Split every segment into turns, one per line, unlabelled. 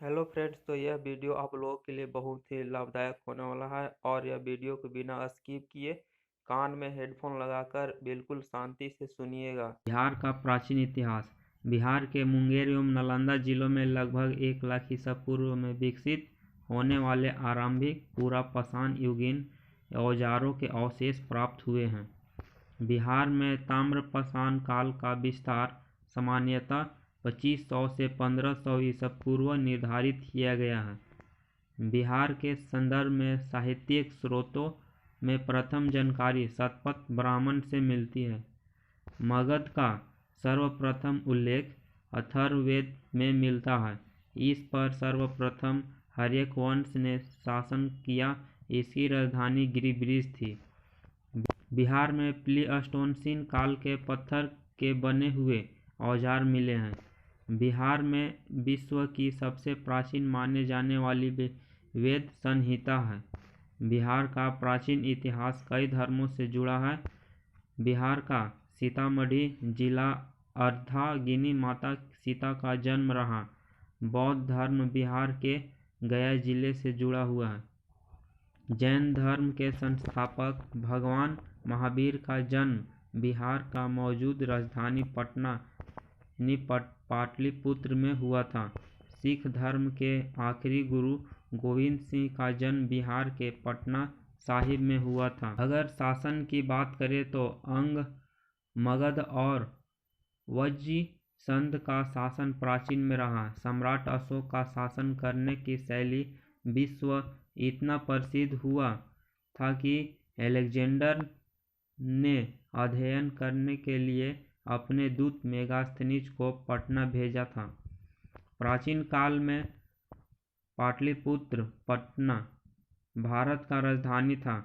Hello friends, तो यह video आप लोगों के लिए बहुत ही लाभदायक होने वाला है। और यह वीडियो को बिना स्किप किए कान में हेडफोन लगाकर बिल्कुल शांति से सुनिएगा।
बिहार का प्राचीन इतिहास। बिहार के मुंगेर एवं नालंदा जिलों में लगभग 1 लाख ईसा पूर्व में विकसित होने वाले आरंभिक पुरापाषाण युगीन औजारों के अवशेष प्राप्त हुए हैं। बिहार में ताम्रपाषाण काल का विस्तार सामान्यतः 2500 से 1500 ईसा पूर्व निर्धारित किया गया है। बिहार के संदर्भ में साहित्यिक स्रोतों में प्रथम जानकारी शतपथ ब्राह्मण से मिलती है। मगध का सर्वप्रथम उल्लेख अथर्ववेद में मिलता है। इस पर सर्वप्रथम हर्यक वंश ने शासन किया। इसकी राजधानी गिरिब्रिज थी। बिहार में प्लीस्टोसीन काल के पत्थर के बने हुए औजार मिले हैं। बिहार में विश्व की सबसे प्राचीन माने जाने वाली वेद संहिता है। बिहार का प्राचीन इतिहास कई धर्मों से जुड़ा है। बिहार का सीतामढ़ी जिला अर्धांगिनी माता सीता का जन्म रहा। बौद्ध धर्म बिहार के गया जिले से जुड़ा हुआ है। जैन धर्म के संस्थापक भगवान महावीर का जन्म बिहार का मौजूद राजधानी पाटलिपुत्र में हुआ था। सिख धर्म के आखिरी गुरु गोविंद सिंह का जन्म बिहार के पटना साहिब में हुआ था। अगर शासन की बात करें तो अंग, मगध और वज्रसंध का शासन प्राचीन में रहा। सम्राट अशोक का शासन करने की शैली विश्व इतना प्रसिद्ध हुआ था कि अलेक्जेंडर ने अध्ययन करने के लिए अपने दूत मेगास्थनीज को पटना भेजा था। प्राचीन काल में पाटलिपुत्र पटना भारत का राजधानी था,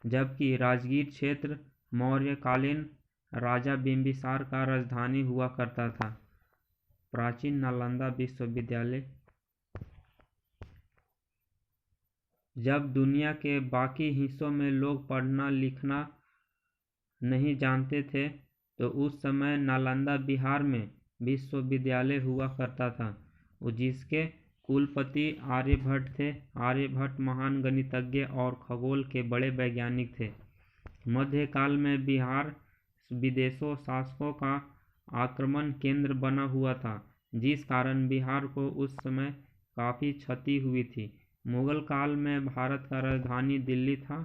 जबकि राजगीर क्षेत्र मौर्यकालीन राजा बिंबिसार का राजधानी हुआ करता था। प्राचीन नालंदा विश्वविद्यालय। जब दुनिया के बाकी हिस्सों में लोग पढ़ना लिखना नहीं जानते थे, तो उस समय नालंदा बिहार में विश्वविद्यालय हुआ करता था, जिसके कुलपति आर्यभट्ट थे। आर्यभट्ट महान गणितज्ञ और खगोल के बड़े वैज्ञानिक थे। मध्यकाल में बिहार विदेशों शासकों का आक्रमण केंद्र बना हुआ था, जिस कारण बिहार को उस समय काफ़ी क्षति हुई थी। मुगल काल में भारत का राजधानी दिल्ली था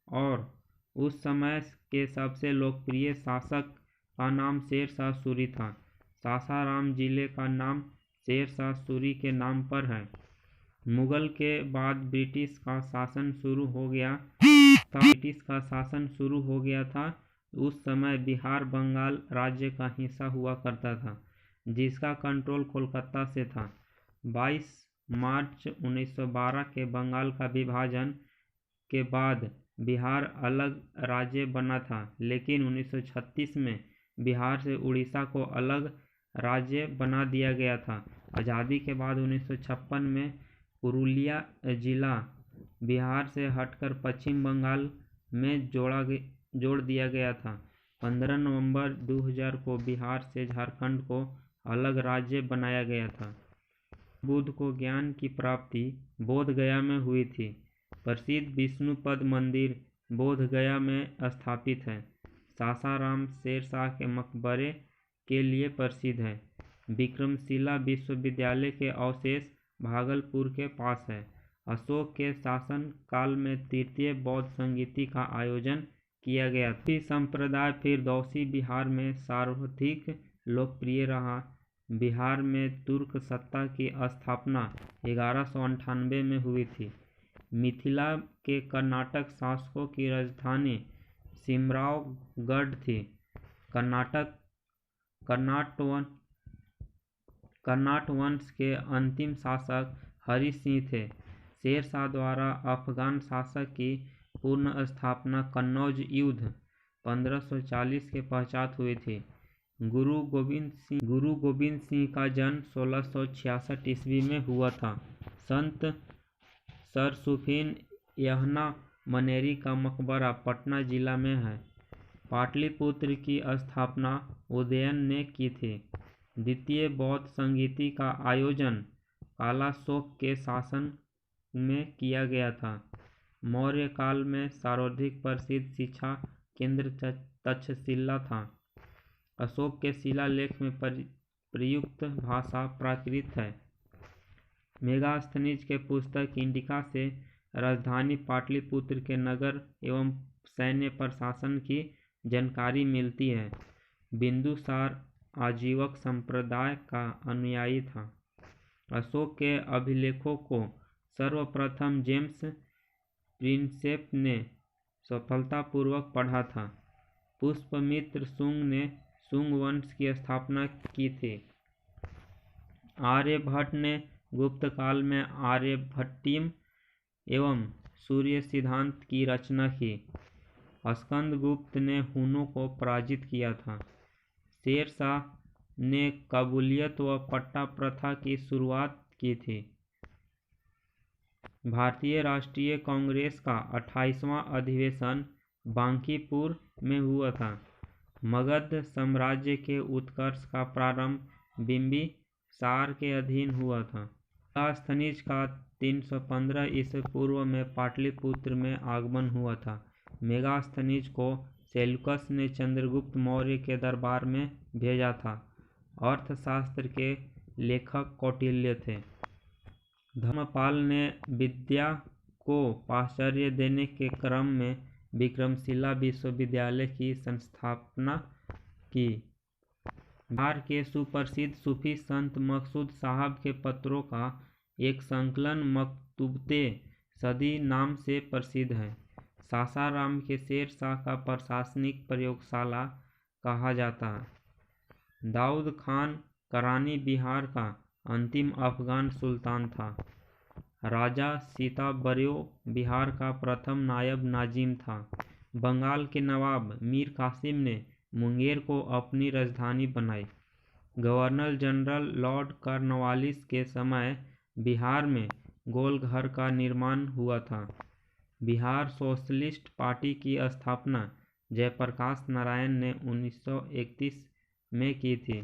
और उस समय के सबसे लोकप्रिय शासक का नाम शेर शाह सूरी था। सासाराम जिले का नाम शेर शाह सूरी के नाम पर है। मुगल के बाद ब्रिटिश का शासन शुरू हो गया था। उस समय बिहार बंगाल राज्य का हिस्सा हुआ करता था, जिसका कंट्रोल कोलकाता से था। 22 मार्च 1912 के बंगाल का विभाजन के बाद बिहार अलग राज्य बना था, लेकिन 1936 में बिहार से उड़ीसा को अलग राज्य बना दिया गया था। आज़ादी के बाद 1956 में पुरुलिया जिला बिहार से हटकर पश्चिम बंगाल में जोड़ दिया गया था। 15 नवंबर 2000 को बिहार से झारखंड को अलग राज्य बनाया गया था। बुद्ध को ज्ञान की प्राप्ति बोध गया में हुई थी। प्रसिद्ध विष्णुपद मंदिर बोध गया में स्थापित है। सासाराम शेरशाह के मकबरे के लिए प्रसिद्ध है। विक्रमशिला विश्वविद्यालय के अवशेष भागलपुर के पास है। अशोक के शासन काल में तृतीय बौद्ध संगीति का आयोजन किया गया था। संप्रदाय फिरदौसी बिहार में सर्वाधिक लोकप्रिय रहा। बिहार में तुर्क सत्ता की स्थापना 1198 में हुई थी। मिथिला के कर्नाटक शासकों की राजधानी सिमरावगढ़ थी। कर्नाट वंश के अंतिम शासक हरि सिंह थे। शेर शाह द्वारा अफगान शासक की पुनः स्थापना कन्नौज युद्ध 1540 के पश्चात हुई थी। गुरु गोविंद सिंह का जन्म 1666 ईस्वी में हुआ था। संत सरसुफीन यहना मनेरी का मकबरा पटना जिला में है। पाटलिपुत्र की स्थापना उदयन ने की थी। द्वितीय बौद्ध संगीति का आयोजन कालाशोक के शासन में किया गया था। मौर्य काल में सर्वाधिक प्रसिद्ध शिक्षा केंद्र तक्षशिला था। अशोक के शिलालेख में प्रयुक्त भाषा प्राकृत है। मेगास्थनीज के पुस्तक इंडिका से राजधानी पाटलिपुत्र के नगर एवं सैन्य प्रशासन की जानकारी मिलती है। बिंदुसार आजीवक संप्रदाय का अनुयायी था। अशोक के अभिलेखों को सर्वप्रथम जेम्स प्रिंसेप ने सफलतापूर्वक पढ़ा था। पुष्यमित्र शुंग ने शुंग वंश की स्थापना की थी। आर्यभट्ट ने गुप्त काल में आर्यभट्टियम एवं सूर्य सिद्धांत की रचना की। स्कंदगुप्त ने हुनों को पराजित किया था। शेरशाह ने कबूलियत व पट्टा प्रथा की शुरुआत की थी। भारतीय राष्ट्रीय कांग्रेस का 28वां अधिवेशन बांकीपुर में हुआ था। मगध साम्राज्य के उत्कर्ष का प्रारंभ बिंबिसार के अधीन हुआ था। मेगास्थनीज का 315 ईस्वी पूर्व में पाटलिपुत्र में आगमन हुआ था। मेगास्थनीज को सेल्यूकस ने चंद्रगुप्त मौर्य के दरबार में भेजा था। अर्थशास्त्र के लेखक कौटिल्य थे। धर्मपाल ने विद्या को पाश्चर्य देने के क्रम में विक्रमशिला विश्वविद्यालय की संस्थापना की। बिहार के सुप्रसिद्ध सूफी संत मकसूद साहब के पत्रों का एक संकलन मकतूबते सदी नाम से प्रसिद्ध है। सासाराम के शेरशाह का प्रशासनिक प्रयोगशाला कहा जाता है। दाऊद खान करानी बिहार का अंतिम अफगान सुल्तान था। राजा सीताबर्यो बिहार का प्रथम नायब नाजिम था। बंगाल के नवाब मीर कासिम ने मुंगेर को अपनी राजधानी बनाई। गवर्नर जनरल लॉर्ड कॉर्नवालिस के समय बिहार में गोलघर का निर्माण हुआ था। बिहार सोशलिस्ट पार्टी की स्थापना जयप्रकाश नारायण ने 1931 में की थी।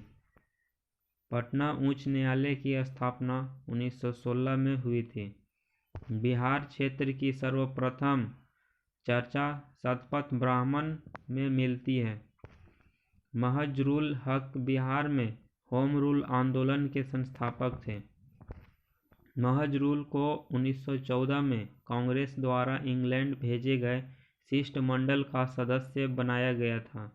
पटना उच्च न्यायालय की स्थापना 1916 में हुई थी। बिहार क्षेत्र की सर्वप्रथम चर्चा शतपथ ब्राह्मण में मिलती है। महजुरुल हक बिहार में होम रूल आंदोलन के संस्थापक थे। महजुरुल को 1914 में कांग्रेस द्वारा इंग्लैंड भेजे गए शिष्टमंडल का सदस्य बनाया गया था।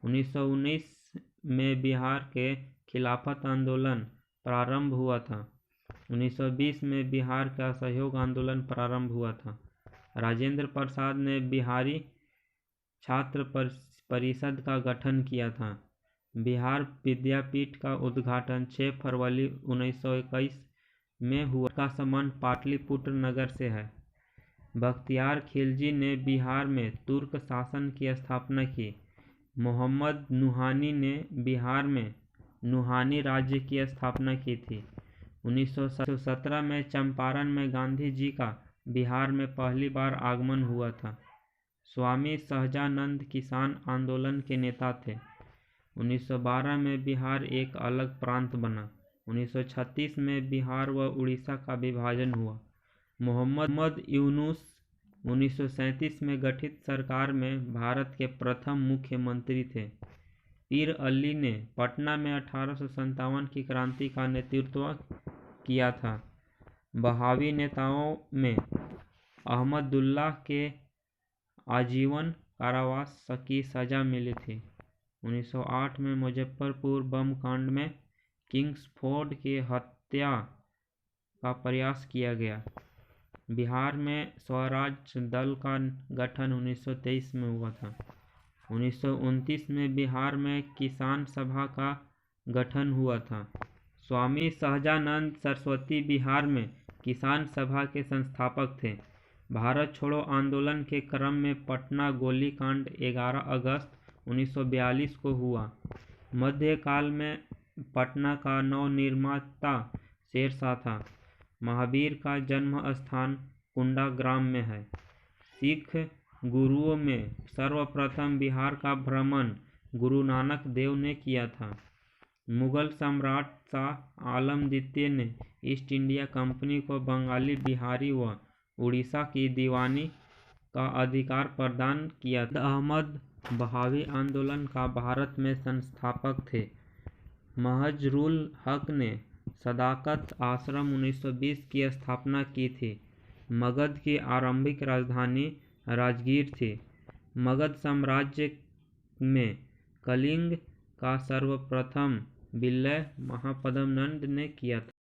1919 में बिहार के खिलाफत आंदोलन प्रारंभ हुआ था। 1920 में बिहार का असहयोग आंदोलन प्रारंभ हुआ था। राजेंद्र प्रसाद ने बिहारी छात्र परिषद का गठन किया था। बिहार विद्यापीठ का उद्घाटन 6 फरवरी 1921 में हुआ। का संबंध पाटलिपुत्र नगर से है। बख्तियार खिलजी ने बिहार में तुर्क शासन की स्थापना की। मोहम्मद नुहानी ने बिहार में नुहानी राज्य की स्थापना की थी। 1917 में चंपारण में गांधी जी का बिहार में पहली बार आगमन हुआ था। स्वामी सहजानंद किसान आंदोलन के नेता थे। 1912 में बिहार एक अलग प्रांत बना। 1936 में बिहार व उड़ीसा का विभाजन हुआ। मोहम्मद यूनुस 1937 में गठित सरकार में भारत के प्रथम मुख्यमंत्री थे। पीर अली ने पटना में 1857 की क्रांति का नेतृत्व किया था। बहावी नेताओं में अहमदुल्लाह के आजीवन कारावास की सजा मिली थी। 1908 में मुजफ्फरपुर बम कांड में किंग्सफोर्ड की हत्या का प्रयास किया गया। बिहार में स्वराज दल का गठन 1923 में हुआ था। 1929 में बिहार में किसान सभा का गठन हुआ था। स्वामी सहजानंद सरस्वती बिहार में किसान सभा के संस्थापक थे। भारत छोड़ो आंदोलन के क्रम में पटना गोलीकांड 11 अगस्त 1942 को हुआ। मध्यकाल में पटना का नवनिर्माता शेरशाह था। महावीर का जन्म स्थान कुंडा ग्राम में है। सिख गुरुओं में सर्वप्रथम बिहार का भ्रमण गुरु नानक देव ने किया था। मुगल सम्राट शाह आलम द्वितीय ने ईस्ट इंडिया कंपनी को बंगाली, बिहारी व उड़ीसा की दीवानी का अधिकार प्रदान किया था। अहमद बहावी आंदोलन का भारत में संस्थापक थे। महजरुल हक ने सदाकत आश्रम 1920 की स्थापना की थी। मगध की आरंभिक राजधानी राजगीर थी। मगध साम्राज्य में कलिंग का सर्वप्रथम विलय महापद्म नंद ने किया था।